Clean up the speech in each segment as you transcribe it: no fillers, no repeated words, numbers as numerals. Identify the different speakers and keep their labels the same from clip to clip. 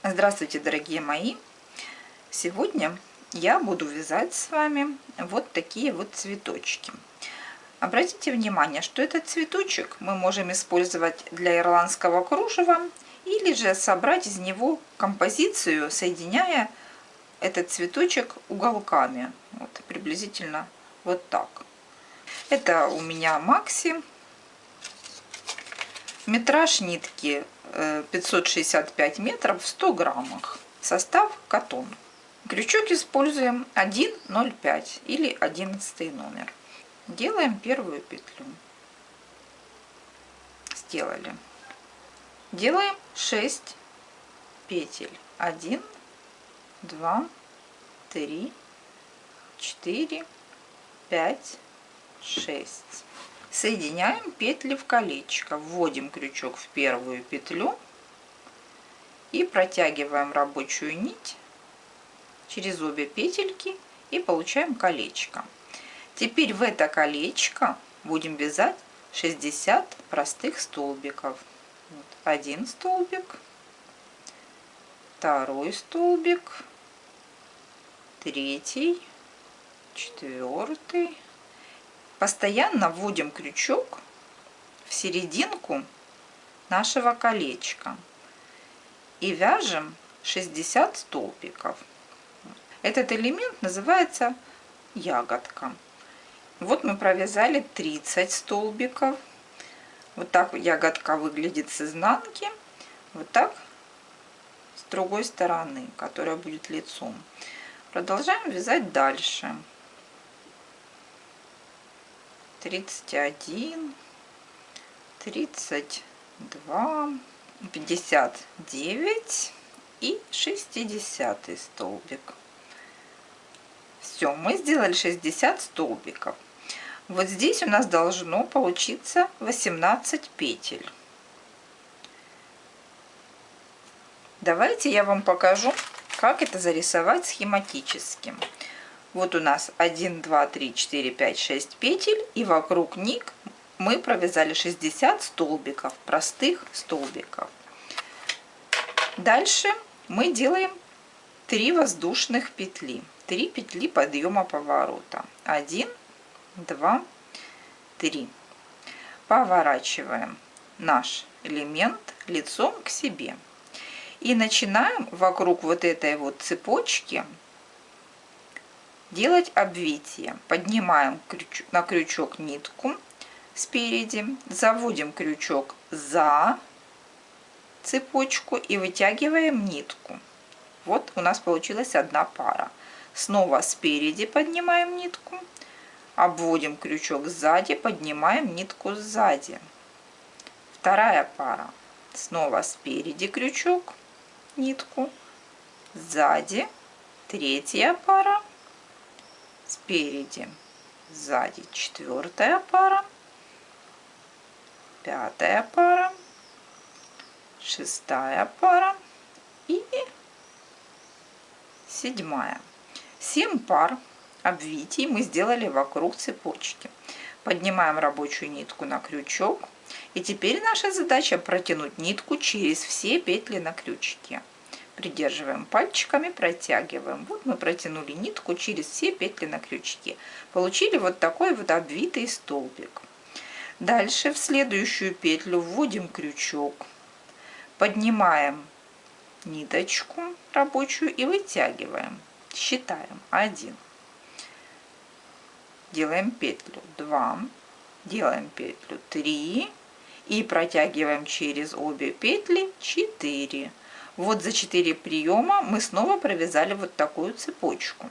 Speaker 1: Здравствуйте, дорогие мои! Сегодня я буду вязать с вами вот такие вот цветочки. Обратите внимание, что этот цветочек мы можем использовать для ирландского кружева или же собрать из него композицию, соединяя этот цветочек уголками. Вот приблизительно вот так. Это у меня Макси. Метраж нитки 565 метров в 100 граммах. Состав катон. Крючок используем 1,05 или 11 номер. Делаем первую петлю. Сделали. Делаем 6 петель. 1, 2, 3, 4, 5, 6. Соединяем петли в колечко. Вводим крючок в первую петлю и протягиваем рабочую нить через обе петельки и получаем колечко. Теперь в это колечко будем вязать 60 простых столбиков. Вот. Один столбик, второй столбик, третий, четвертый. Постоянно вводим крючок в серединку нашего колечка и вяжем 60 столбиков. Этот элемент называется ягодка. Вот мы провязали 30 столбиков. Вот так ягодка выглядит с изнанки. Вот так с другой стороны, которая будет лицом. Продолжаем вязать дальше. 31, 32, 59 и 60 столбик. Все, мы сделали 60 столбиков. Вот здесь у нас должно получиться 18 петель. Давайте я вам покажу, как это зарисовать схематически. Вот у нас 1, 2, 3, 4, 5, 6 петель, и вокруг них мы провязали 60 столбиков, простых столбиков. Дальше мы делаем 3 воздушных петли, 3 петли подъема поворота. 1, 2, 3. Поворачиваем наш элемент лицом к себе. И начинаем вокруг вот этой вот цепочки делать обвитие. Поднимаем на крючок нитку спереди, заводим крючок за цепочку и вытягиваем нитку. Вот у нас получилась одна пара. Снова спереди поднимаем нитку, обводим крючок сзади, поднимаем нитку сзади. Вторая пара. Снова спереди крючок, нитку, сзади. Третья пара. Спереди, сзади. Четвертая пара, пятая пара, шестая пара и седьмая. 7 пар обвитий мы сделали вокруг цепочки. Поднимаем рабочую нитку на крючок. И теперь наша задача протянуть нитку через все петли на крючке. Придерживаем пальчиками, протягиваем. Вот мы протянули нитку через все петли на крючке. Получили вот такой вот обвитый столбик. Дальше в следующую петлю вводим крючок, поднимаем ниточку рабочую и вытягиваем. Считаем. 1. Делаем петлю 2. Делаем петлю 3. И протягиваем через обе петли 4. Вот за 4 приема мы снова провязали вот такую цепочку.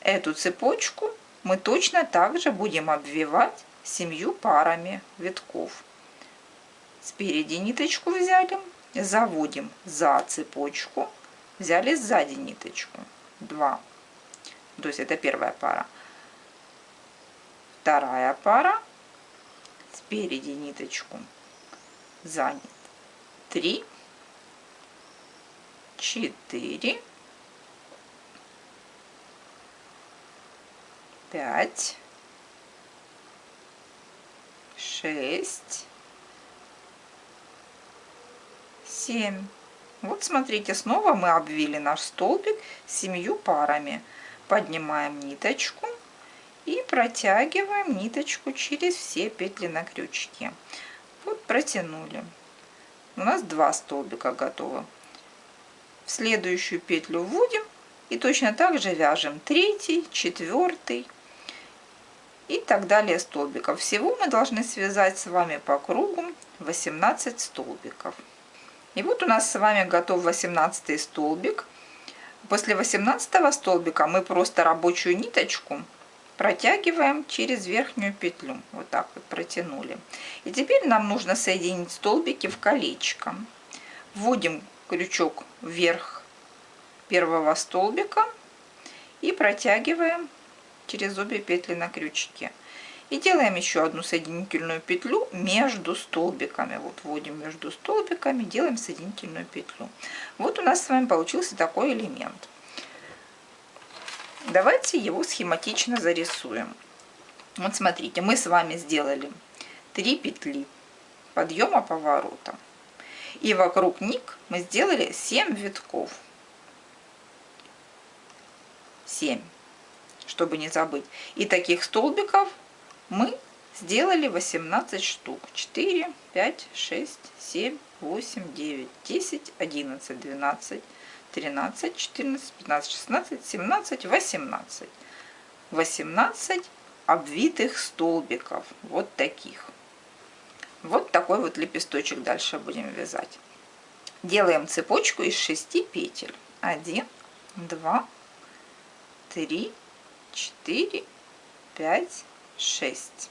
Speaker 1: Эту цепочку мы точно так же будем обвивать 7 парами витков. Спереди ниточку взяли, заводим за цепочку, взяли сзади ниточку. 2. То есть это первая пара. Вторая пара. Спереди ниточку, сзади. 3. 4, 5, 6, 7. Вот смотрите, снова мы обвили наш столбик 7 парами. Поднимаем ниточку и протягиваем ниточку через все петли на крючке. Вот протянули. У нас 2 столбика готовы. В следующую петлю вводим и точно так же вяжем 3, 4 и так далее столбиков. Всего мы должны связать с вами по кругу 18 столбиков. И вот у нас с вами готов 18 столбик. После 18 столбика мы просто рабочую ниточку протягиваем через верхнюю петлю. Вот так вот протянули. И теперь нам нужно соединить столбики в колечко. Вводим крючок вверх первого столбика и протягиваем через обе петли на крючке. И делаем еще одну соединительную петлю между столбиками. Вот вводим между столбиками, делаем соединительную петлю. Вот у нас с вами получился такой элемент. Давайте его схематично зарисуем. Вот смотрите, мы с вами сделали 3 петли подъема поворота. И вокруг них мы сделали 7 витков. 7, чтобы не забыть. И таких столбиков мы сделали 18 штук. 4, 5, 6, 7, 8, 9, 10, 11, 12, 13, 14, 15, 16, 17, 18. 18 обвитых столбиков. Вот таких. Вот такой вот лепесточек дальше будем вязать. Делаем цепочку из 6 петель. 1, 2, 3, 4, 5, 6.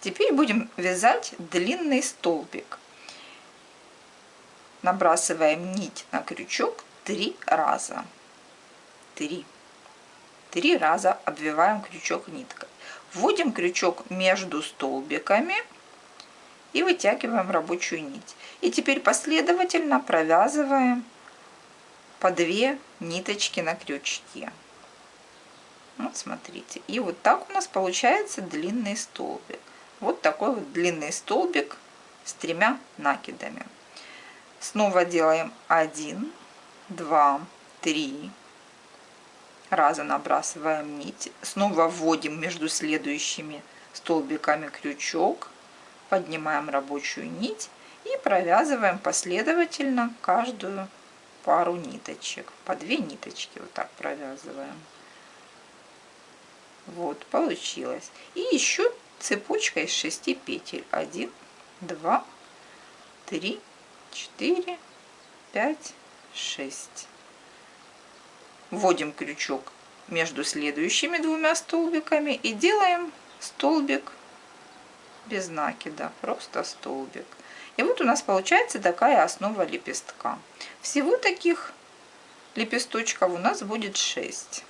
Speaker 1: Теперь будем вязать длинный столбик. Набрасываем нить на крючок 3 раза. 3 раза обвиваем крючок ниткой. Вводим крючок между столбиками и вытягиваем рабочую нить. И теперь последовательно провязываем по 2 ниточки на крючке. Вот смотрите. И вот так у нас получается длинный столбик. Вот такой вот длинный столбик с 3 накидами. Снова делаем 1, 2, 3 раза, набрасываем нить. Снова вводим между следующими столбиками крючок. Поднимаем рабочую нить и провязываем последовательно каждую пару ниточек. По 2 ниточки вот так провязываем. Вот, получилось. И еще цепочка из 6 петель. 1, 2, 3, 4, 5, 6. Вводим крючок между следующими 2 столбиками и делаем столбик без накида, просто столбик. И вот у нас получается такая основа лепестка. Всего таких лепесточков у нас будет 6.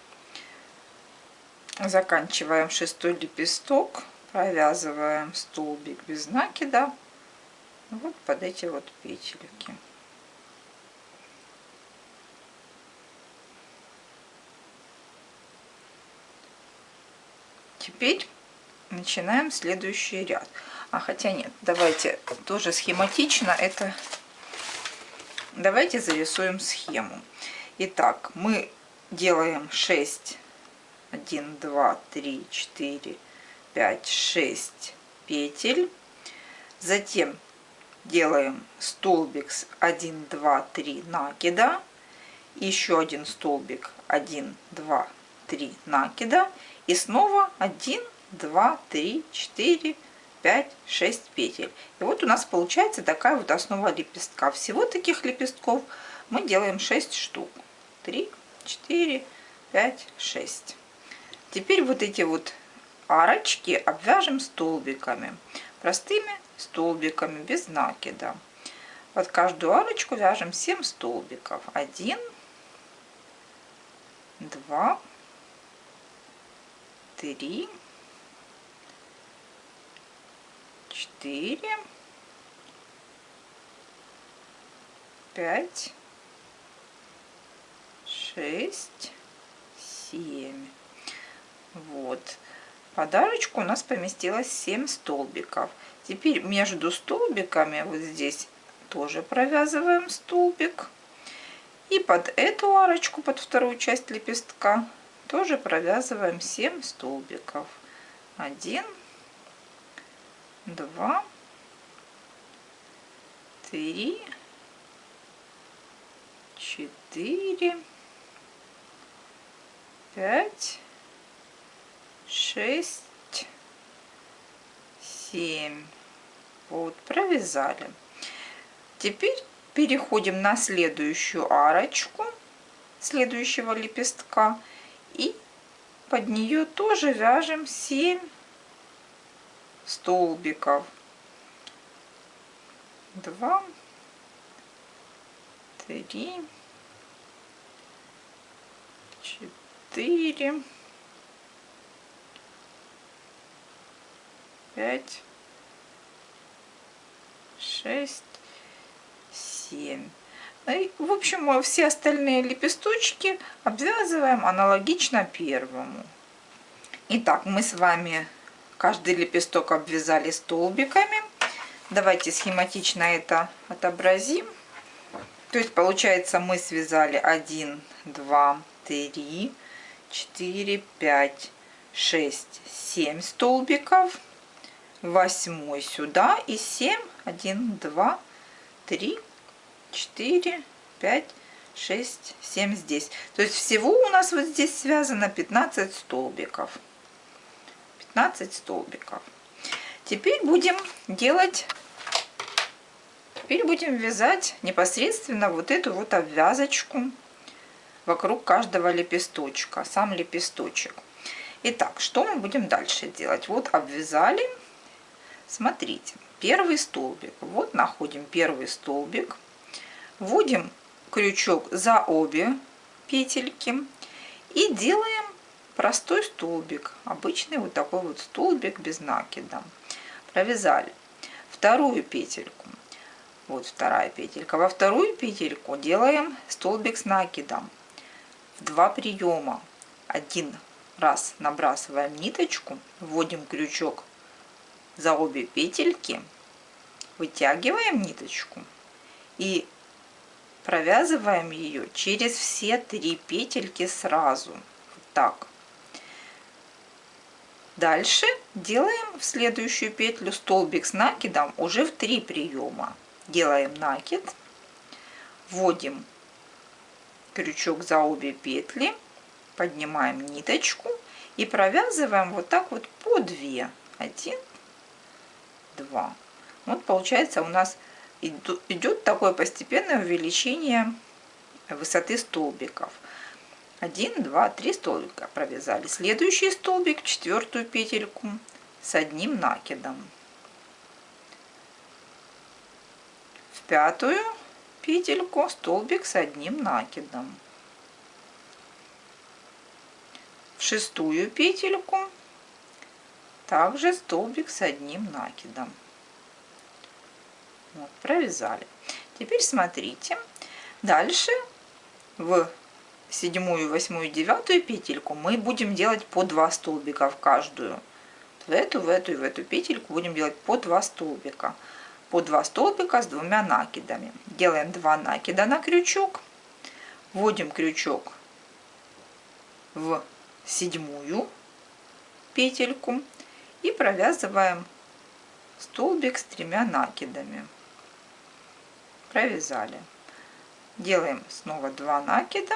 Speaker 1: Заканчиваем 6-й лепесток, провязываем столбик без накида вот под эти вот петельки. Теперь начинаем следующий ряд. Хотя нет, давайте тоже схематично это. Давайте зарисуем схему. Итак, мы делаем 6, 1, 2, 3, 4, 5, 6 петель. Затем делаем столбик с 1, 2, 3 накида. Еще один столбик 1, 2, 3 накида. И снова 1, 2, 3, 4, 5, 6 петель. И вот у нас получается такая вот основа лепестка. Всего таких лепестков мы делаем 6 штук. 3, 4, 5, 6. Теперь вот эти вот арочки обвяжем столбиками. Простыми столбиками, без накида. Под каждую арочку вяжем 7 столбиков. 1, 2, 3, 4, 5, 6, 7. Вот. Под арочку у нас поместилось 7 столбиков. Теперь между столбиками вот здесь тоже провязываем столбик. И под эту арочку, под вторую часть лепестка, тоже провязываем 7 столбиков. 1, 2, 3, 4, 5, 6, 7. Вот, провязали. Теперь переходим на следующую арочку следующего лепестка и под нее тоже вяжем 7 столбиков. 2, 3, 4, 5, 6, 7. И, в общем, все остальные лепесточки обвязываем аналогично первому. Итак, мы с вами каждый лепесток обвязали столбиками. Давайте схематично это отобразим. То есть получается, мы связали 1, 2, 3, 4, 5, 6, 7 столбиков. 8 сюда и 7, 1, 2, 3, 4, 5, 6, 7 здесь. То есть всего у нас вот здесь связано 15 столбиков. 15 столбиков. Теперь будем вязать непосредственно вот эту вот обвязочку вокруг каждого лепесточка, сам лепесточек. Итак, что мы будем дальше делать? Вот обвязали. Смотрите, первый столбик. Вот находим первый столбик. Вводим крючок за обе петельки и делаем простой столбик. Обычный вот такой вот столбик без накида. Провязали вторую петельку. Вот вторая петелька. Во вторую петельку делаем столбик с накидом. В 2 приема. Один раз набрасываем ниточку, вводим крючок за обе петельки, вытягиваем ниточку и провязываем ее через все 3 петельки сразу. Вот так. Дальше делаем в следующую петлю столбик с накидом уже в 3 приема. Делаем накид, вводим крючок за обе петли, поднимаем ниточку и провязываем вот так вот по 2. 1, 2. Вот получается у нас идет такое постепенное увеличение высоты столбиков. 1, 2, 3 столбика провязали. Следующий столбик, 4-ю петельку с одним накидом. В 5-ю петельку столбик с одним накидом. В 6-ю петельку также столбик с одним накидом. Вот, провязали. Теперь смотрите, дальше в 7-ю, 8-ю, 9-ю петельку мы будем делать по 2 столбика в каждую. В эту и в эту петельку будем делать по 2 столбика. По 2 столбика с 2 накидами. Делаем 2 накида на крючок, вводим крючок в 7-ю петельку и провязываем столбик с 3 накидами. Провязали. Делаем снова 2 накида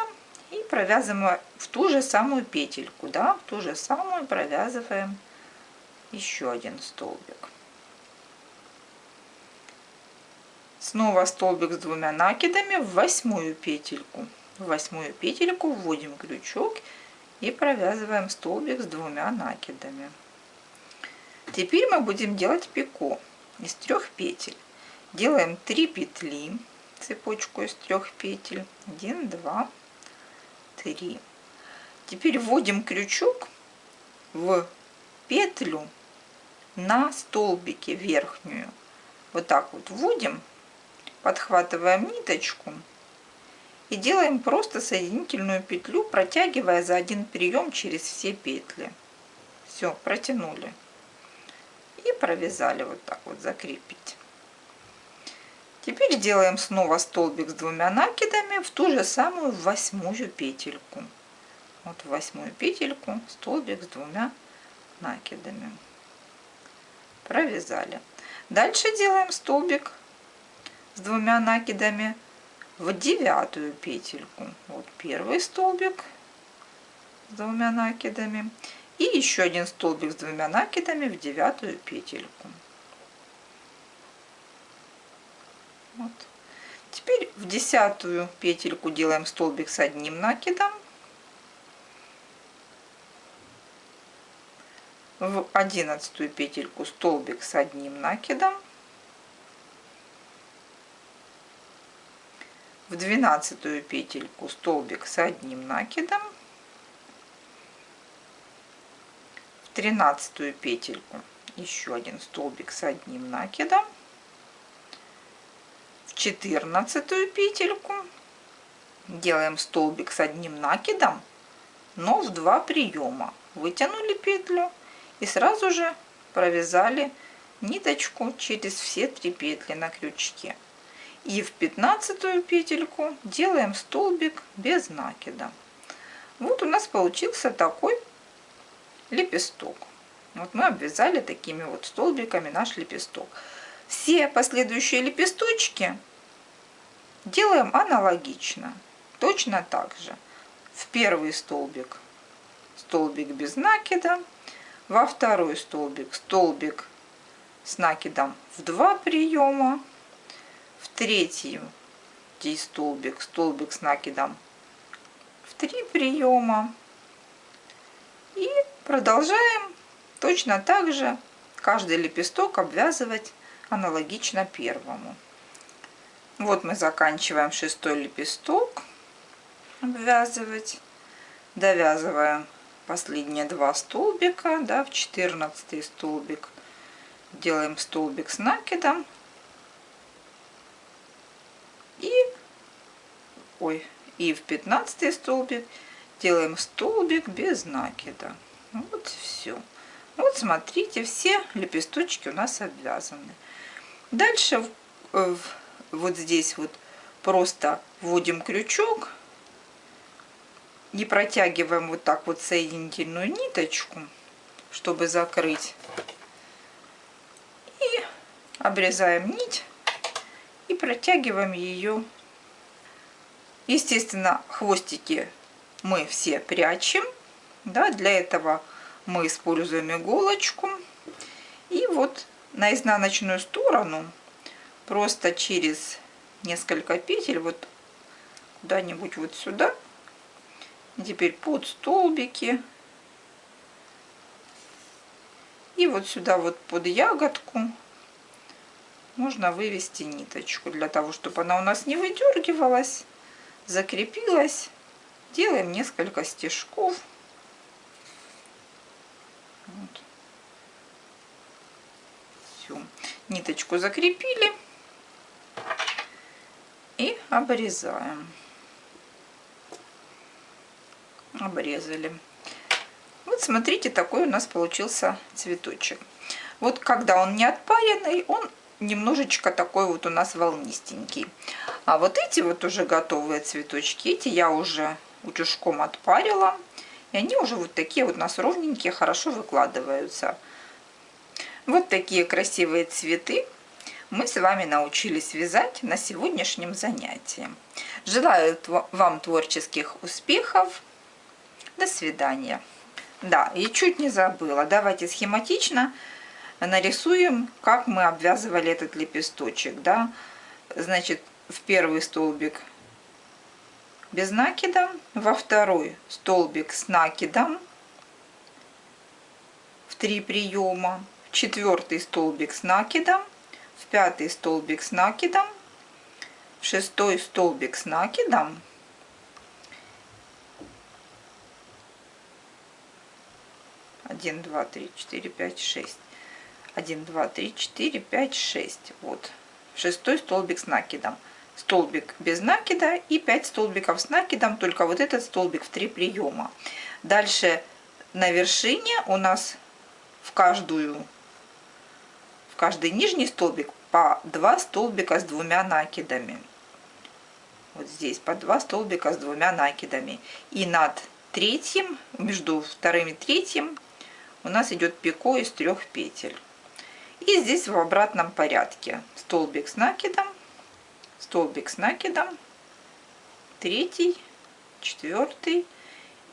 Speaker 1: и провязываем в ту же самую петельку, да, в ту же самую провязываем еще один столбик. Снова столбик с 2 накидами в 8-ю петельку. В 8-ю петельку вводим крючок и провязываем столбик с 2 накидами. Теперь мы будем делать пико из 3 петель. Делаем 3 петли, цепочку из 3 петель. 1, 2, 3. Теперь вводим крючок в петлю на столбике верхнюю. Вот так вот вводим, подхватываем ниточку и делаем просто соединительную петлю, протягивая за один прием через все петли. Все, протянули и провязали вот так вот, закрепить. Теперь делаем снова столбик с 2 накидами в ту же самую 8-ю петельку. Вот в 8-ю петельку столбик с 2 накидами. Провязали. Дальше делаем столбик с 2 накидами в 9-ю петельку. Вот первый столбик с 2 накидами и еще один столбик с 2 накидами в 9-ю петельку. Вот. Теперь в 10-ю петельку делаем столбик с 1 накидом, в 11-ю петельку столбик с 1 накидом, в 12-ю петельку столбик с 1 накидом, в 13-ю петельку еще один столбик с 1 накидом, в 14-ю петельку делаем столбик с 1 накидом, но в 2 приема. Вытянули петлю и сразу же провязали ниточку через все 3 петли на крючке. И в 15-ю петельку делаем столбик без накида. Вот у нас получился такой лепесток. Вот мы обвязали такими вот столбиками наш лепесток. Все последующие лепесточки делаем аналогично, точно так же. В первый столбик столбик без накида, во второй столбик столбик с накидом в 2 приема, в третий столбик столбик с накидом в 3 приема. И продолжаем точно так же каждый лепесток обвязывать аналогично первому. Вот мы заканчиваем 6-й лепесток обвязывать, довязываем последние 2 столбика, да, в 14-й столбик делаем столбик с накидом и в 15-й столбик делаем столбик без накида. Вот все. Вот смотрите, все лепесточки у нас обвязаны. Дальше вот здесь вот просто вводим крючок и протягиваем вот так вот соединительную ниточку, чтобы закрыть. И обрезаем нить и протягиваем ее. Естественно, хвостики мы все прячем. Да, для этого мы используем иголочку. И вот на изнаночную сторону просто через несколько петель вот куда-нибудь вот сюда, теперь под столбики и вот сюда вот под ягодку можно вывести ниточку для того, чтобы она у нас не выдергивалась, закрепилась. Делаем несколько стежков. Вот. Все, ниточку закрепили и обрезаем. Обрезали. Вот смотрите, такой у нас получился цветочек. Вот когда он не отпаренный, он немножечко такой вот у нас волнистенький. А вот эти вот уже готовые цветочки, эти я уже утюжком отпарила. И они уже вот такие вот у нас ровненькие, хорошо выкладываются. Вот такие красивые цветы мы с вами научились вязать на сегодняшнем занятии. Желаю вам творческих успехов. До свидания. Да, и чуть не забыла. Давайте схематично нарисуем, как мы обвязывали этот лепесточек. Да? Значит, в первый столбик без накида, во второй столбик с накидом в 3 приема, в 4-й столбик с накидом, в 5-й столбик с накидом, в 6-й столбик с накидом, один, два, три, четыре, пять, шесть. 1, 2, 3, 4, 5, 6. Вот. 6-й столбик с накидом. Столбик без накида и 5 столбиков с накидом, только вот этот столбик в 3 приема. Дальше на вершине у нас в каждый нижний столбик по 2 столбика с 2 накидами. Вот здесь по 2 столбика с 2 накидами. И над третьим, между вторым и третьим, у нас идет пико из 3 петель. И здесь в обратном порядке. Столбик с накидом, третий, четвертый.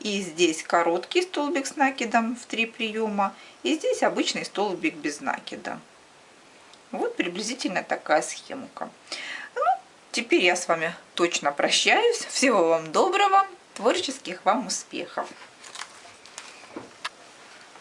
Speaker 1: И здесь короткий столбик с накидом в 3 приема. И здесь обычный столбик без накида. Вот приблизительно такая схемка. Ну, теперь я с вами точно прощаюсь. Всего вам доброго, творческих вам успехов!